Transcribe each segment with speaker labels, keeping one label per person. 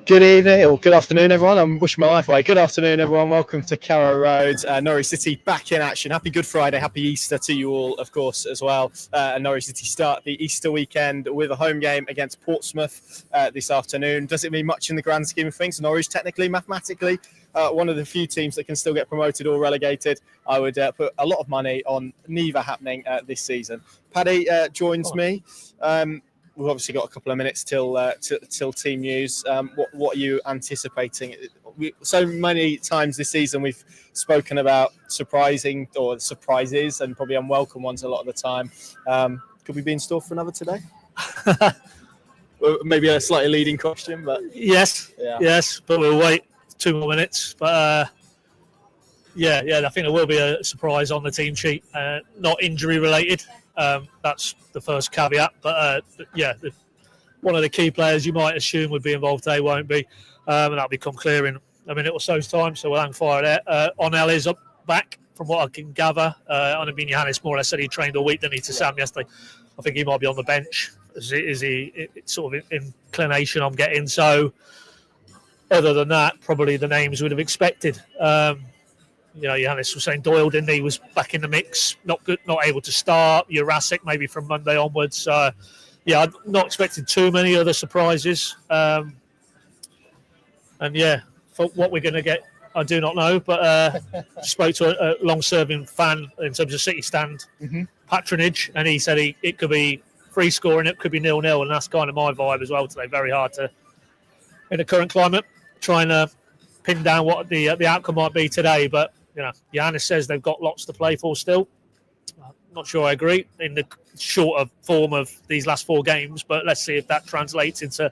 Speaker 1: Good evening or good afternoon, everyone. I'm wishing my life away. Good afternoon, everyone. Welcome to Carrow Road. Norwich City back in action. Happy Good Friday. Happy Easter to you all, of course, as well. Norwich City start the Easter weekend with a home game against Portsmouth this afternoon. Does it mean much in the grand scheme of things? Norwich, technically, mathematically, one of the few teams that can still get promoted or relegated. I would put a lot of money on neither happening this season. Paddy joins me. We've obviously got a couple of minutes till team news. What are you anticipating? So many times this season we've spoken about surprising or surprises and probably unwelcome ones a lot of the time. Could we be in store for another today? Maybe a slightly leading question, but
Speaker 2: yes, but we'll wait 2 more minutes. But I think there will be a surprise on the team sheet, not injury related. That's the first caveat. But one of the key players you might assume would be involved today won't be, and that'll become clear in a minute or so's time. So we'll hang fire there. Onel is back, from what I can gather. Johannes more or less said he trained all week, didn't he, to Sam yesterday. I think he might be on the bench. Is he sort of inclination I'm getting? So other than that, probably the names we'd have expected. Johannes was saying Doyle, didn't he? Was back in the mix, not good, not able to start. Jurasic maybe from Monday onwards. I'm not expecting too many other surprises. For what we're going to get, I do not know. But spoke to a long-serving fan in terms of City stand patronage, and he said it could be free scoring, it could be 0-0, and that's kind of my vibe as well today. Very hard to, in the current climate, trying to pin down what the outcome might be today, but Johannes says they've got lots to play for still. Not sure I agree in the shorter form of these last 4 games, but let's see if that translates into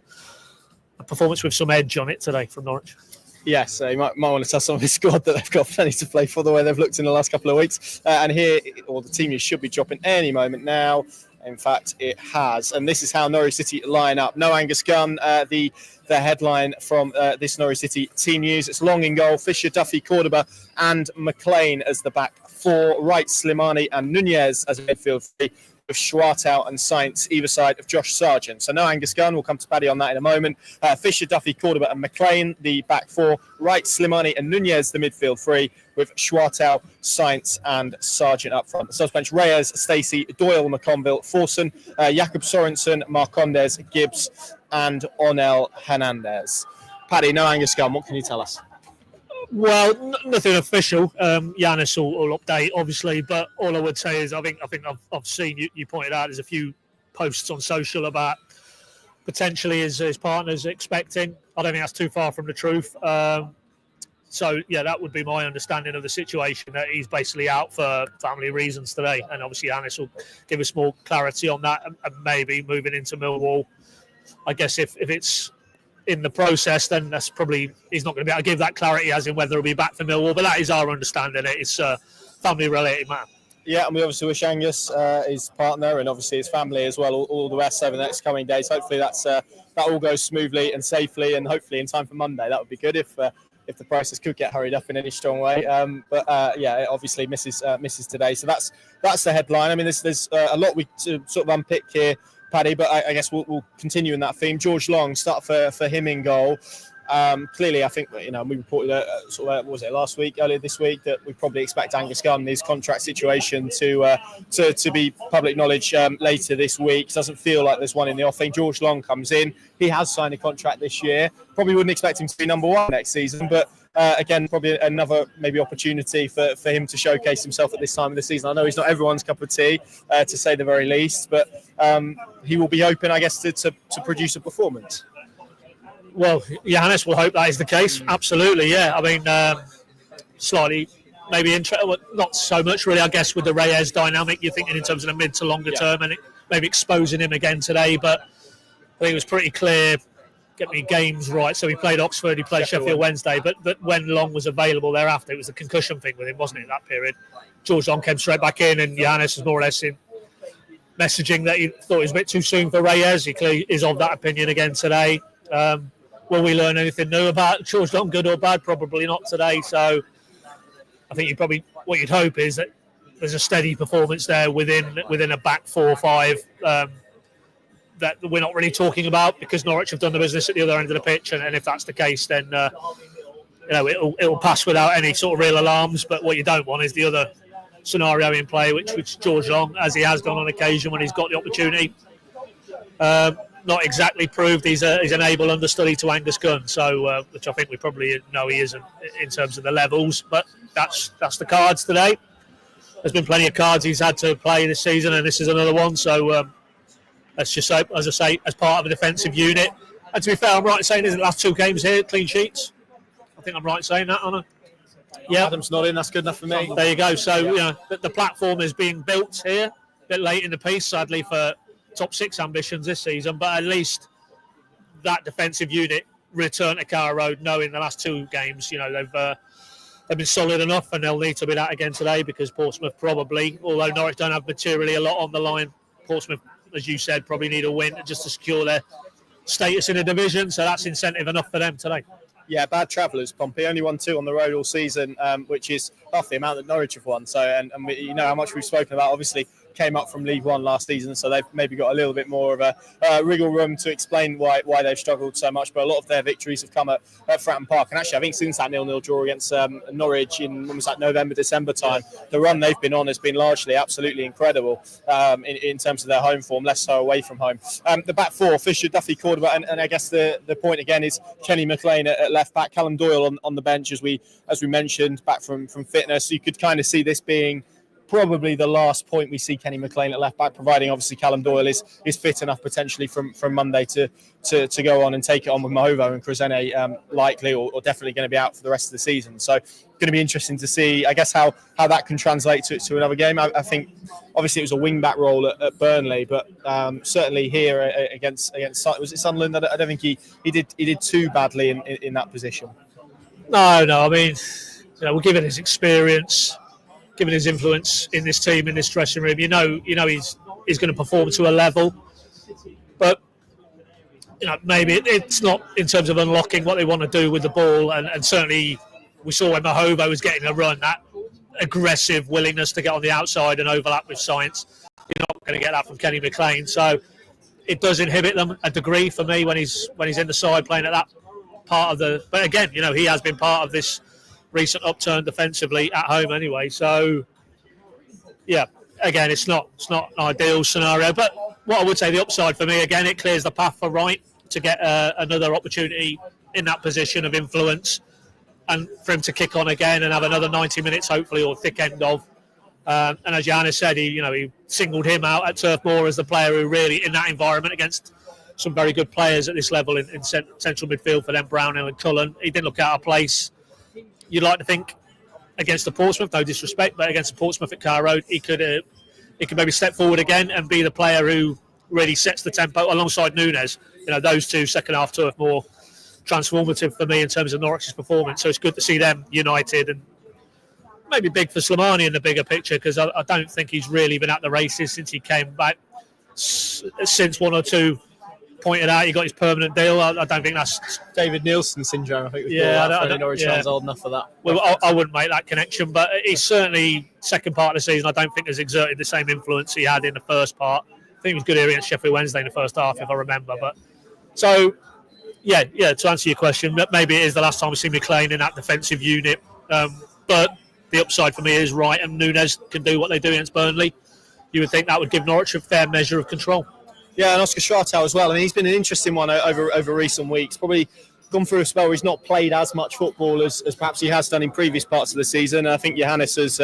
Speaker 2: a performance with some edge on it today from Norwich.
Speaker 1: Yes, you might want to tell some of his squad that they've got plenty to play for the way they've looked in the last couple of weeks. The team news should be dropping any moment now. In fact, it has. And this is how Norwich City line up. No Angus Gunn, the headline from this Norwich City team news. It's Long in goal, Fisher, Duffy, Cordoba and McLean as the back 4. Wright, Slimani and Nunez as a midfield 3. With Schwartau and Sainz either side of Josh Sargent. So no Angus Gunn. We'll come to Paddy on that in a moment. Fisher, Duffy, Cordoba and McLean, the back 4. Wright, Slimani and Nunez, the midfield 3. With Schwartau, Sainz and Sargent up front. The subbench, Reyes, Stacey, Doyle, McConville, Forson, Jakob Sorensen, Marcondes, Gibbs and Onel Hernandez. Paddy, no Angus Gunn. What can you tell us?
Speaker 2: Well, nothing official. Giannis will update, obviously, but all I would say is I think I've seen you pointed out there's a few posts on social about potentially his partner's expecting. I don't think that's too far from the truth. That would be my understanding of the situation, that he's basically out for family reasons today. And obviously, Giannis will give us more clarity on that and maybe moving into Millwall. I guess if it's in the process, then that's probably he's not going to be able to give that clarity as in whether he'll be back for Millwall, but that is our understanding. It's a family related matter. Yeah,
Speaker 1: and we obviously wish Angus, his partner, and obviously his family as well, all the best over the next coming days. Hopefully that all goes smoothly and safely, and hopefully in time for Monday. That would be good if the process could get hurried up in any strong way. Obviously misses today. So that's the headline. I mean, there's a lot we to sort of unpick here, Paddy, but I guess we'll continue in that theme. George Long, start for him in goal. Clearly, I think we reported earlier this week, that we probably expect Angus Gunn, his contract situation, to be public knowledge later this week. Doesn't feel like there's one in the offing. George Long comes in. He has signed a contract this year. Probably wouldn't expect him to be number 1 next season, but again, probably another maybe opportunity for him to showcase himself at this time of the season. I know he's not everyone's cup of tea, to say the very least, but he will be open, I guess, to produce a performance.
Speaker 2: Well, Johannes will hope that is the case. Absolutely, yeah. I mean, slightly maybe not so much really, I guess, with the Reyes dynamic. You're thinking in terms of the mid to longer term, and maybe exposing him again today. But I think it was pretty clear, get me games right. So he played Oxford, he played Sheffield Wednesday, but when Long was available thereafter, it was the concussion thing with him, wasn't it, that period? George Long came straight back in, and Johannes was more or less in messaging that he thought it was a bit too soon for Reyes. He clearly is of that opinion again today. Will we learn anything new about George Long, good or bad? Probably not today. So I think what you'd hope is that there's a steady performance there within a back 4 or 5 that we're not really talking about because Norwich have done the business at the other end of the pitch, and if that's the case, then it'll pass without any sort of real alarms. But what you don't want is the other scenario in play, which George Long, as he has done on occasion when he's got the opportunity, not exactly proved he's an able understudy to Angus Gunn, so which I think we probably know he isn't in terms of the levels. But that's the cards today. There's been plenty of cards he's had to play this season, and this is another one. So let's just say, as I say, as part of a defensive unit. And to be fair, I'm right in saying there's the last 2 games here, clean sheets. I think I'm right in saying that, aren't I? Yeah,
Speaker 1: Adam's not in. That's good enough for me.
Speaker 2: There you go. So the platform is being built here. A bit late in the piece, sadly, for top 6 ambitions this season. But at least that defensive unit returned to Carrow Road, knowing the last 2 games, they've been solid enough, and they'll need to be that again today because Portsmouth probably, although Norwich don't have materially a lot on the line, Portsmouth, as you said, probably need a win just to secure their status in the division. So that's incentive enough for them today.
Speaker 1: Yeah, bad travellers, Pompey. Only won 2 on the road all season, which is half the amount that Norwich have won. So, and we, you know how much we've spoken about. Obviously, came up from League One last season, so they've maybe got a little bit more of a wriggle room to explain why they've struggled so much. But a lot of their victories have come at Fratton Park. And actually, I think since that 0-0 draw against Norwich in, when was that, November, December time, the run they've been on has been largely absolutely incredible in terms of their home form, less so away from home. The back 4, Fisher, Duffy, Cordoba, and I guess the point again is Kenny McLean at left back, Callum Doyle on the bench, as we mentioned, back from fitness. So you could kind of see this being probably the last point we see Kenny McLean at left back, providing obviously Callum Doyle is fit enough potentially from Monday to go on and take it on with Mahovo and Crozene, likely or definitely going to be out for the rest of the season. So going to be interesting to see, I guess, how that can translate to another game. I think obviously it was a wing back role at Burnley, but certainly here against was it Sunderland? I don't think he did too badly in that position.
Speaker 2: No. I mean, we're given his experience, given his influence in this team, in this dressing room, you know he's going to perform to a level, but maybe it's not in terms of unlocking what they want to do with the ball, and certainly we saw when Mahovo was getting a run, that aggressive willingness to get on the outside and overlap with Science. You're not going to get that from Kenny McLean, so it does inhibit them a degree for me when he's in the side playing at that part of the. But again, he has been part of this recent upturn defensively at home anyway. So, yeah, again, it's not an ideal scenario. But what I would say, the upside for me, again, it clears the path for Wright to get another opportunity in that position of influence and for him to kick on again and have another 90 minutes, hopefully, or thick end of. And as Johannes said, he singled him out at Turf Moor as the player who really, in that environment, against some very good players at this level in central midfield for them, Brownhill and Cullen, he didn't look out of place. You'd like to think against the Portsmouth, no disrespect, but against the Portsmouth at Carrow Road, he could maybe step forward again and be the player who really sets the tempo alongside Nunes. Those two second half Turf Moor, transformative for me in terms of Norwich's performance. So it's good to see them united, and maybe big for Slimani in the bigger picture, because I don't think he's really been at the races since he came back. Since one or two pointed out he got his permanent deal. I don't think that's
Speaker 1: David Nielsen syndrome. I think.
Speaker 2: I
Speaker 1: don't Norwich fans old enough for that.
Speaker 2: Well, I wouldn't make that connection, but he's certainly second part of the season. I don't think has exerted the same influence he had in the first part. I think he was good here against Sheffield Wednesday in the first half, if I remember. But so, yeah. To answer your question, maybe it is the last time we see McLean in that defensive unit. But the upside for me is Wright and Nunes can do what they do against Burnley. You would think that would give Norwich a fair measure of control.
Speaker 1: Yeah, and Oscar Schwartau as well. I mean, he's been an interesting one over recent weeks. Probably gone through a spell where he's not played as much football as perhaps he has done in previous parts of the season. I think Johannes has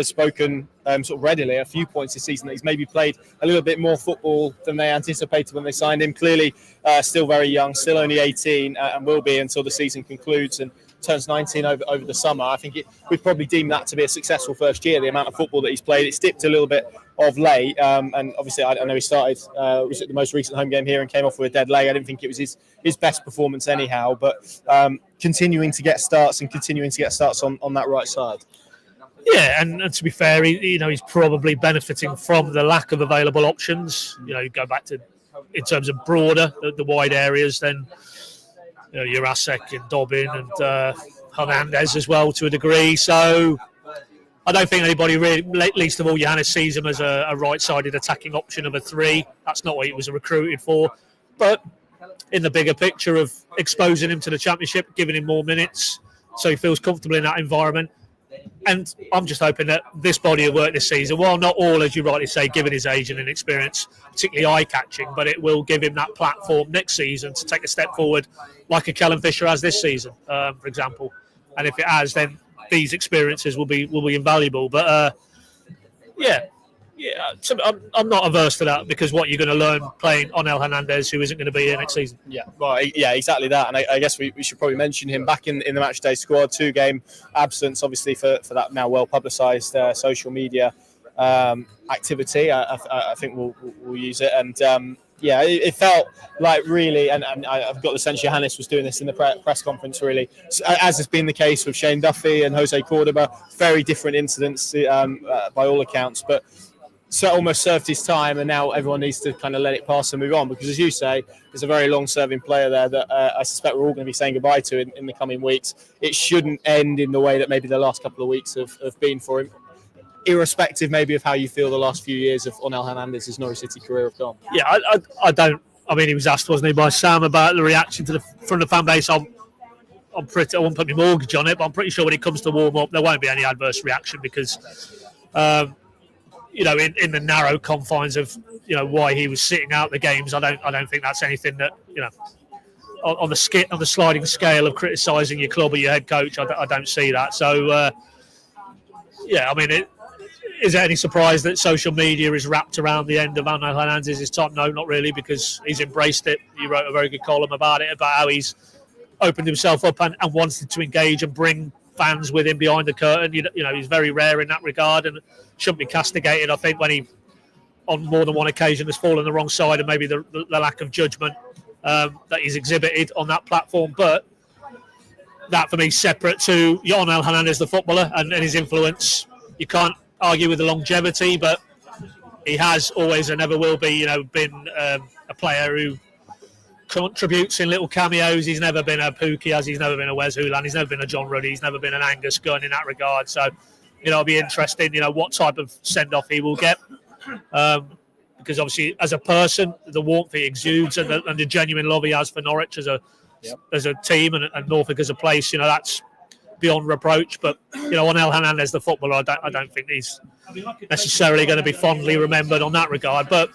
Speaker 1: spoken sort of readily at a few points this season that he's maybe played a little bit more football than they anticipated when they signed him. Clearly, still very young, still only 18, and will be until the season concludes and turns 19 over the summer. I think we'd probably deem that to be a successful first year, the amount of football that he's played. It's dipped a little bit of late, and obviously I know he started was at the most recent home game here and came off with a dead leg. I didn't think it was his best performance anyhow, but continuing to get starts on that right side.
Speaker 2: Yeah, and to be fair, he's probably benefiting from the lack of available options. You go back to, in terms of broader, the wide areas, then Jurasek and Dobbin and Hernandez as well to a degree. So, I don't think anybody really, least of all Johannes, sees him as a right-sided attacking option of a 3. That's not what he was recruited for. But in the bigger picture of exposing him to the Championship, giving him more minutes so he feels comfortable in that environment. And I'm just hoping that this body of work this season, while not all, as you rightly say, given his age and inexperience, particularly eye-catching, but it will give him that platform next season to take a step forward like a Callum Fisher has this season, for example. And if it has, then these experiences will be invaluable. But so I'm not averse to that, because what you're going to learn playing Onel Hernandez, who isn't going to be here next season.
Speaker 1: Yeah, well, yeah, exactly that. And I guess we should probably mention him back in the matchday squad. 2-game absence, obviously, for that now well publicised social media activity. I think we'll use it. And it felt like really, and I've got the sense Johannes was doing this in the press conference, really, as has been the case with Shane Duffy and Jose Cordoba. Very different incidents by all accounts, but so almost served his time, and now everyone needs to kind of let it pass and move on, because, as you say, there's a very long-serving player there that I suspect we're all going to be saying goodbye to in the coming weeks. It shouldn't end in the way that maybe the last couple of weeks have been for him, irrespective maybe of how you feel the last few years of Onel Hernandez's Norwich City career have gone.
Speaker 2: Yeah, I don't. I mean, he was asked, wasn't he, by Sam about the reaction from the fan base. I won't put my mortgage on it, but I'm pretty sure when it comes to warm up, there won't be any adverse reaction, because in the narrow confines of why he was sitting out the games, I don't think that's anything that on the sliding scale of criticising your club or your head coach. I don't see that. So I mean, is there any surprise that social media is wrapped around the end of Onel Hernandez's time? No, not really, because he's embraced it. He wrote a very good column about it, about how he's opened himself up and wanted to engage and bring fans with him behind the curtain. He's very rare in that regard and shouldn't be castigated, I think, when he, on more than one occasion, has fallen the wrong side, and maybe the lack of judgment that he's exhibited on that platform. But that, for me, is separate to Onel Hernandez, the footballer, and his influence. You can't argue with the longevity, but he has always and never will be, been a player who contributes in little cameos. He's never been a Pookie, as he's never been a Wes Houlihan, he's never been a John Ruddy, he's never been an Angus Gunn in that regard. So, it'll be interesting, what type of send-off he will get. Because obviously, as a person, the warmth he exudes and the genuine love he has for Norwich as a team and Norfolk as a place, that's beyond reproach. But Onel Hernandez, the footballer, I don't think he's necessarily going to be fondly remembered on that regard. But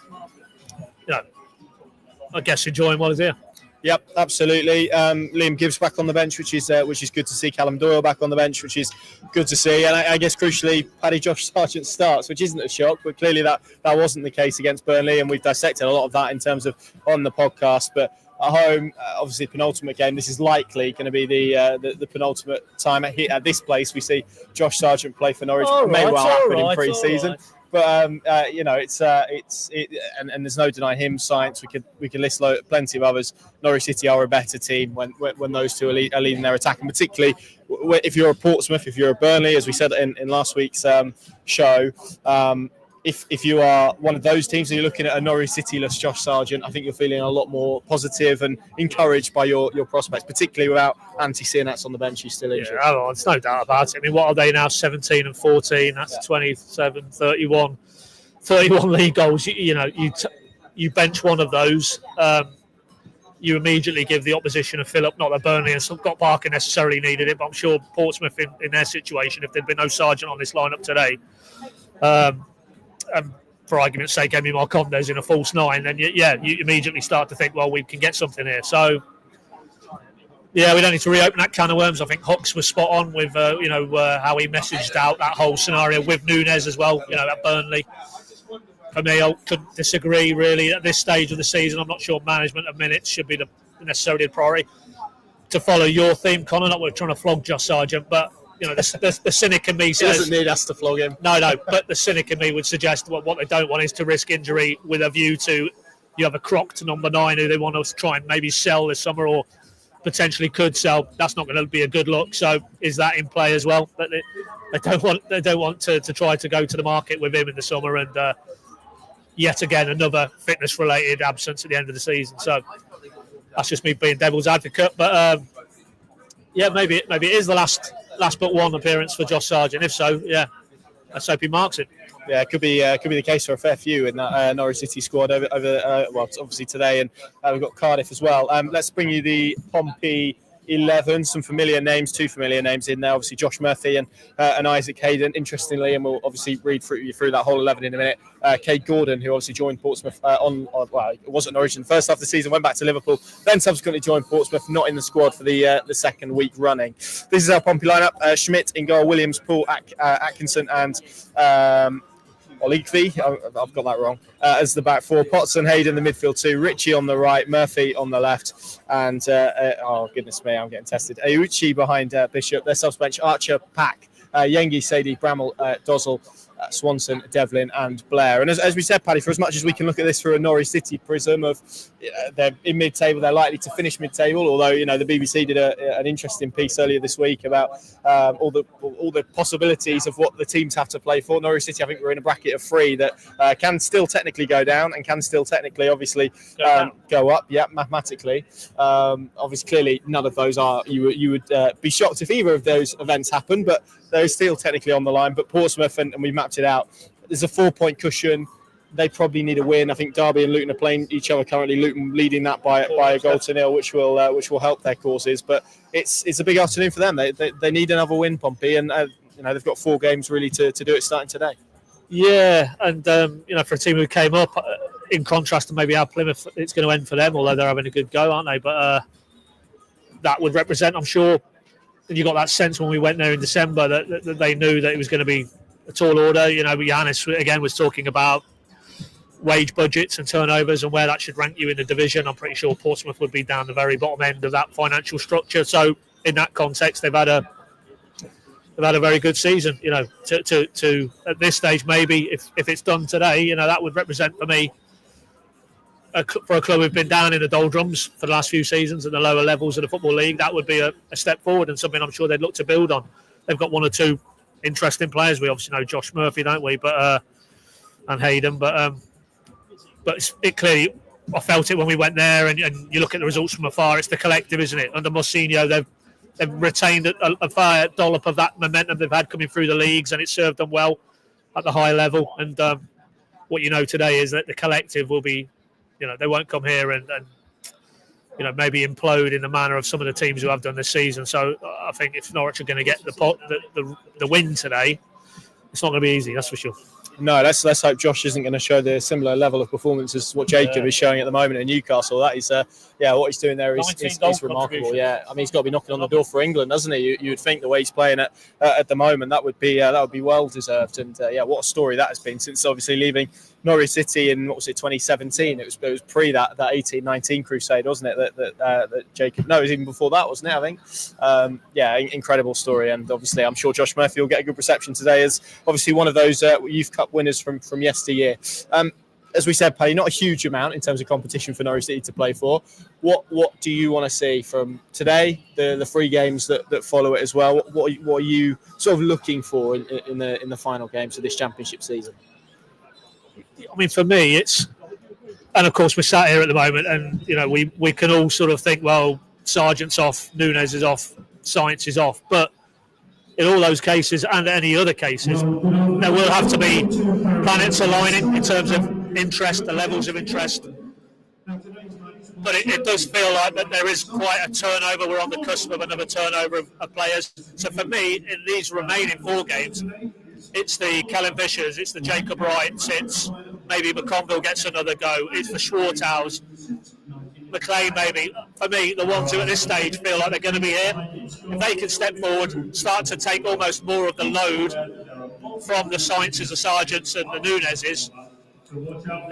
Speaker 2: I guess enjoying what is here.
Speaker 1: Yep, absolutely. Liam Gibbs back on the bench, which is good to see. Callum Doyle back on the bench, which is good to see. And I guess crucially, Paddy Josh Sargent starts, which isn't a shock, but clearly that wasn't the case against Burnley, and we've dissected a lot of that in terms of on the podcast. But at home, obviously, penultimate game. This is likely going to be the penultimate time at this place we see Josh Sargent play for Norwich. It may well happen in pre-season. Right. But and there's no denying him. Science. We could list plenty of others. Norwich City are a better team when those two are leading their attack, and particularly if you're a Portsmouth, if you're a Burnley, as we said in last week's show. If you are one of those teams and you're looking at a Norwich City-less Josh Sargent, I think you're feeling a lot more positive and encouraged by your prospects, particularly without Antti Sienats on the bench. He's still injured.
Speaker 2: Yeah, there's no doubt about it. I mean, what are they now? 17 and 14. That's 27, 31 league goals. You bench one of those. You immediately give the opposition a fill-up. Not that Burnley and Scott Parker necessarily needed it, but I'm sure Portsmouth in their situation, if there'd been no Sargent on this lineup today, and for argument's sake, Emi Marcondes in a false 9, then you immediately start to think, well, we can get something here. So, we don't need to reopen that can of worms. I think Hooks was spot on with, how he messaged out that whole scenario with Nunes as well, at Burnley. For me, I couldn't disagree, really. At this stage of the season, I'm not sure management of minutes should be necessarily the priority. To follow your theme, Connor, not we're trying to flog Josh Sargent, but the cynic in me says...
Speaker 1: He doesn't need us to flog him.
Speaker 2: No, but the cynic in me would suggest what they don't want is to risk injury with a view to you have a crocked number 9 who they want to try and maybe sell this summer or potentially could sell. That's not going to be a good look. So is that in play as well? But they don't want to try to go to the market with him in the summer, and yet again another fitness-related absence at the end of the season. So that's just me being devil's advocate. But maybe it is the last but one appearance for Josh Sargent. If so, let's hope he marks it.
Speaker 1: Yeah, it could be the case for a fair few in that Norwich City squad over obviously today, and we've got Cardiff as well. Let's bring you the Pompey 11, some familiar names, two familiar names in there. Obviously, Josh Murphy and Isaac Hayden. Interestingly, and we'll obviously read through that whole 11 in a minute. Cade Gordon, who obviously joined Portsmouth it was at Norwich in the first half of the season, went back to Liverpool, then subsequently joined Portsmouth, not in the squad for the second week running. This is our Pompey lineup: Schmidt in goal, Williams, Poole, Atkinson, and Oligvi, I've got that wrong, as the back four. Potts and Hayden, the midfield two. Richie on the right, Murphy on the left, and oh goodness me, I'm getting tested. Auchi behind Bishop. Their subs bench: Archer, Pack, Yengi, Sadie, Bramall, Dozzle, Swanson, Devlin, and Blair. And as we said, Paddy, for as much as we can look at this through a Norwich City prism of they're in mid-table, they're likely to finish mid-table. Although the BBC did an interesting piece earlier this week about all the possibilities of what the teams have to play for. Norwich City, I think, we're in a bracket of three that can still technically go down and can still technically, obviously, go up. Yeah, mathematically. Obviously, clearly, none of those are. You would be shocked if either of those events happen, but they're still technically on the line. But Portsmouth, and we mapped it out, there's a 4-point cushion. They probably need a win. I think Derby and Luton are playing each other currently. Luton leading that by a goal to nil, which will help their causes. But it's a big afternoon for them. They need another win, Pompey, and they've got 4 games really to do it starting today.
Speaker 2: Yeah, and for a team who came up, in contrast to maybe how Plymouth, it's going to end for them, although they're having a good go, aren't they? But that would represent, I'm sure, and you got that sense when we went there in December that they knew that it was going to be a tall order. Giannis again was talking about wage budgets and turnovers and where that should rank you in the division. I'm pretty sure Portsmouth would be down the very bottom end of that financial structure. So in that context, they've had a very good season. To at this stage, maybe if it's done today, that would represent for me for a club who've been down in the doldrums for the last few seasons at the lower levels of the Football League. That would be a step forward and something I'm sure they'd look to build on. They've got 1 or 2 interesting players. We obviously know Josh Murphy, don't we? But and Hayden, but it clearly, I felt it when we went there, and you look at the results from afar. It's the collective, isn't it? Under Mousinho, they've retained a fair dollop of that momentum they've had coming through the leagues, and it served them well at the high level. And what today is that the collective will be, they won't come here and maybe implode in the manner of some of the teams who have done this season. So I think if Norwich are going to get the win today, it's not going to be easy, that's for sure.
Speaker 1: No, let's hope Josh isn't going to show the similar level of performance as what Jacob is showing at the moment in Newcastle. That is, what he's doing there is remarkable. Yeah, I mean, he's got to be knocking on the door for England, doesn't he? You would think the way he's playing at the moment, that would be well deserved. And what a story that has been since obviously leaving Norwich City in 2017. It was pre that 18-19 crusade, wasn't it? That Jacob. No, it was even before that, wasn't it? I think. Incredible story, and obviously I'm sure Josh Murphy will get a good reception today as obviously one of those Youth Cup winners from yesteryear. As we said, Paddy, not a huge amount in terms of competition for Norwich City to play for. What do you want to see from today, the 3 games that follow it as well? What are you sort of looking for in the final games of this championship season?
Speaker 2: I mean, for me, and of course we're sat here at the moment, and we can all sort of think, well, Sargent's off, Nunes is off, Science is off, but in all those cases and any other cases, there will have to be planets aligning in terms of interest, the levels of interest. But it does feel like that there is quite a turnover. We're on the cusp of another turnover of players. So for me, in these remaining 4 games, it's the Callum Fishers, it's the Jacob Wrights, it's maybe McConville gets another go, it's the Schwarthouse, McLean maybe. For me, the ones who at this stage feel like they're going to be here, if they can step forward, start to take almost more of the load from the Sciences, the Sargents and the Nuneses,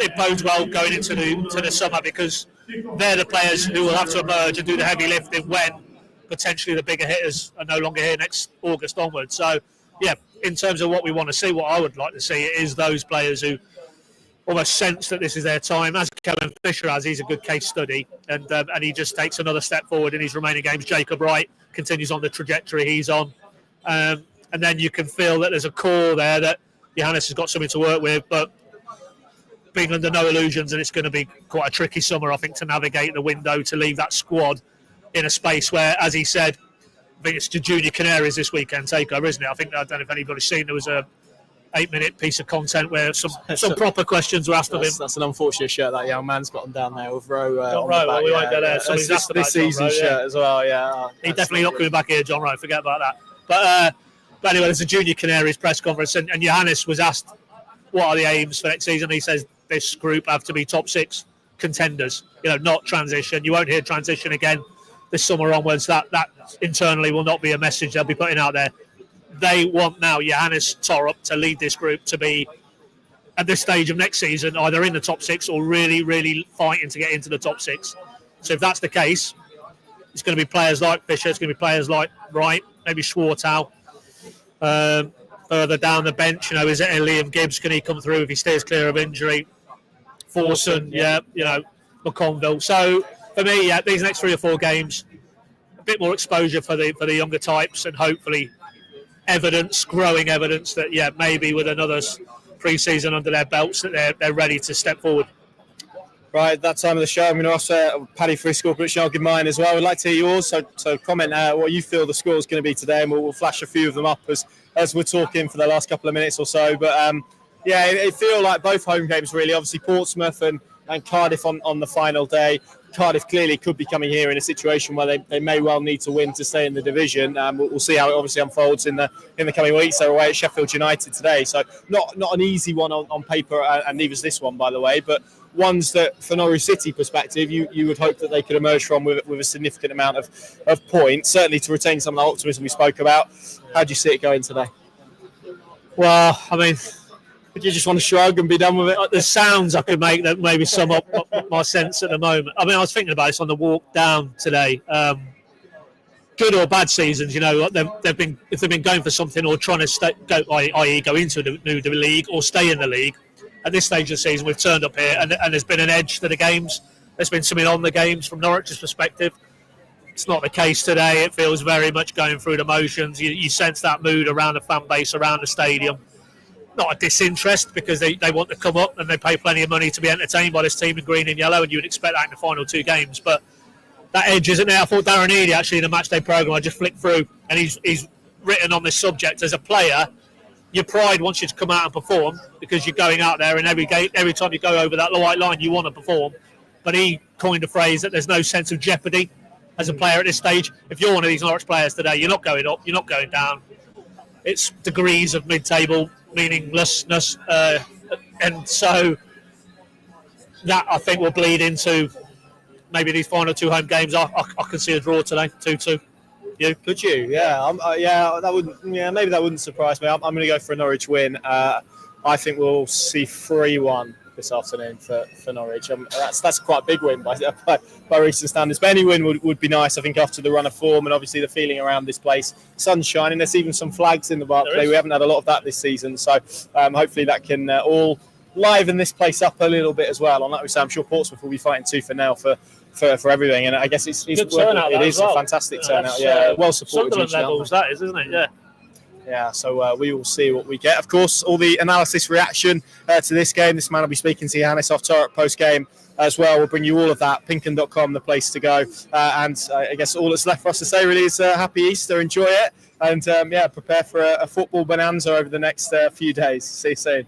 Speaker 2: it bodes well going into the summer, because they're the players who will have to emerge and do the heavy lifting when potentially the bigger hitters are no longer here next August onwards. So, yeah, in terms of what we want to see, what I would like to see is those players who almost sense that this is their time, as Kellen Fisher has. He's a good case study, and he just takes another step forward in his remaining games. Jacob Wright continues on the trajectory he's on, and then you can feel that there's a core there that Johannes has got something to work with, but being under no illusions, and it's going to be quite a tricky summer, I think, to navigate the window, to leave that squad in a space where, as he said, I think it's the Junior Canaries this weekend takeover, isn't it? I don't know if anybody's seen, there was a 8-minute piece of content where some proper questions were asked of him.
Speaker 1: That's an unfortunate shirt that young man's got on down there with Rowe.
Speaker 2: John Rowe, well, we won't go there.
Speaker 1: This season's shirt as well, yeah.
Speaker 2: He's definitely not coming back here, John Rowe, forget about that. But anyway, there's a Junior Canaries press conference, and Johannes was asked, what are the aims for next season? He says this group have to be top 6 contenders, not transition. You won't hear transition again this summer onwards. That internally will not be a message they'll be putting out there. They want now Johannes Torup to lead this group to be, at this stage of next season, either in the top 6 or really, really fighting to get into the top 6. So if that's the case, it's going to be players like Fisher, it's going to be players like Wright, maybe Schwartau. Further down the bench, is it Liam Gibbs? Can he come through if he stays clear of injury? Forson, McConville. So for me, these next 3 or 4 games, a bit more exposure for the younger types, and hopefully growing evidence that maybe with another pre-season under their belts that they're ready to step forward.
Speaker 1: Right, at that time of the show, I'm going to ask Paddy for his score prediction. I'll give mine as well. I'd like to hear yours, so comment what you feel the score is going to be today, and we'll flash a few of them up as we're talking for the last couple of minutes or so. But it feel like both home games really. Obviously Portsmouth and Cardiff on the final day. Cardiff clearly could be coming here in a situation where they may well need to win to stay in the division. We'll see how it obviously unfolds in the coming weeks. They're away at Sheffield United today, so not an easy one on paper, and neither is this one, by the way. But ones that, for Norwich City perspective, you would hope that they could emerge from with a significant amount of points, certainly to retain some of the optimism we spoke about. How do you see it going today?
Speaker 2: Well, I mean,
Speaker 1: would you just want to shrug and be done with it?
Speaker 2: The sounds I could make that maybe sum up my sense at the moment. I mean, I was thinking about this on the walk down today. Good or bad seasons, they've been going for something or trying to i.e. go into the new league or stay in the league. At this stage of the season, we've turned up here and there's been an edge to the games. There's been something on the games from Norwich's perspective. It's not the case today. It feels very much going through the motions. You sense that mood around the fan base, around the stadium. Not a disinterest, because they want to come up and they pay plenty of money to be entertained by this team in green and yellow, and you would expect that in the final 2 games. But that edge isn't there. I thought Darren Eady, actually, in the matchday programme, I just flicked through, and he's written on this subject. As a player, your pride wants you to come out and perform, because you're going out there, and every time you go over that white line, you want to perform. But he coined a phrase that there's no sense of jeopardy as a player at this stage. If you're one of these Norwich players today, you're not going up, you're not going down. It's degrees of mid-table meaninglessness, and so that, I think, will bleed into maybe these final 2 home games. I can see a draw today, 2-2. You?
Speaker 1: Could you? Yeah, that wouldn't. Yeah, maybe that wouldn't surprise me. I'm going to go for a Norwich win. I think we'll see 3-1 this afternoon for Norwich. That's quite a big win by recent standards. But any win would be nice, I think, after the run of form and obviously the feeling around this place. Sun's shining. There's even some flags in the Barclay. We haven't had a lot of that this season, so hopefully that can all liven this place up a little bit as well. And like we say, I'm sure Portsmouth will be fighting tooth and nail for everything, and I guess it's
Speaker 2: good turnout.
Speaker 1: It is a fantastic turnout. Yeah, well supported.
Speaker 2: Sunderland levels, that is, isn't it? Yeah.
Speaker 1: Yeah, so we will see what we get. Of course, all the analysis, reaction to this game. This man will be speaking to Johannes off Torup post-game as well. We'll bring you all of that. Pinken.com, the place to go. And I guess all that's left for us to say really is happy Easter, enjoy it. And prepare for a football bonanza over the next few days. See you soon.